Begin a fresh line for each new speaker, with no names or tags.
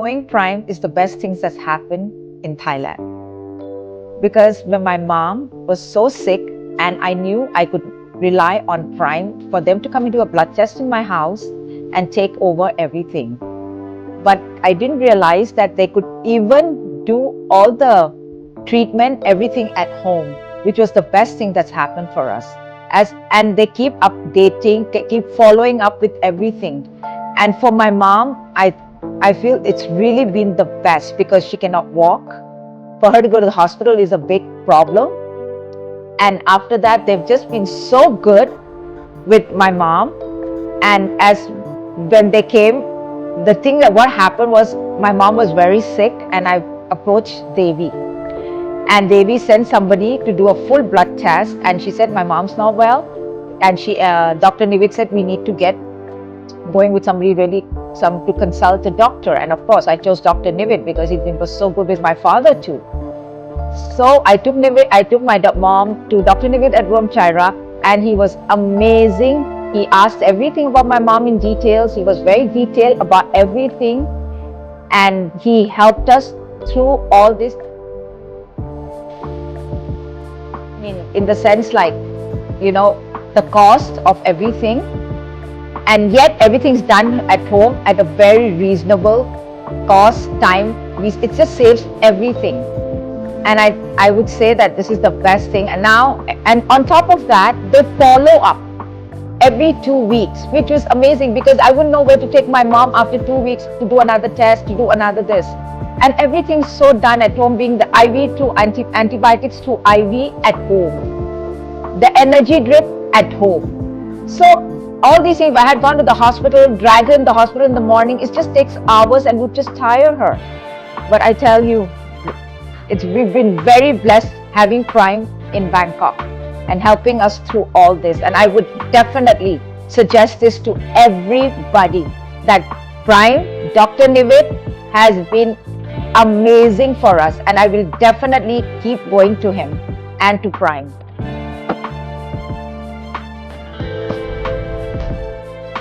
Knowing Prime is the best things that's happened in Thailand. Because when my mom was so sick and I knew I could rely on Prime for them to come and do a blood test in my house and take over everything. But I didn't realize that they could even do all the treatment, everything at home, which was the best thing that's happened for us. And they keep updating, they keep following up with everything. And for my mom, I feel it's really been the best because she cannot walk. For her to go to the hospital is a big problem. And after that, they've just been so good with my mom. And as when they came, the thing that what happened was my mom was very sick and I approached Devi. And Devi sent somebody to do a full blood test and she said, my mom's not well. And Dr. Nivid said, we need to get going with somebody to consult a doctor. And of course, I chose Dr. Nivid because he was so good with my father too. So I took my mom to Dr. Nivid at Ruam Chaira and he was amazing. He asked everything about my mom in details. He was very detailed about everything and he helped us through all this. In the sense like, the cost of everything, and yet everything's done at home at a very reasonable cost, time. It just saves everything. And I would say that this is the best thing. And on top of that, they follow up every 2 weeks, which was amazing because I wouldn't know where to take my mom after 2 weeks to do another test, to do another this. And everything's so done at home, being the IV to antibiotics to IV at home, the energy drip at home. So all these things, if I had gone to the hospital, drag her in the hospital in the morning, it just takes hours and would just tire her. But I tell you, we've been very blessed having Prime in Bangkok and helping us through all this. And I would definitely suggest this to everybody that Prime, Dr. Nivid has been amazing for us, and I will definitely keep going to him and to Prime.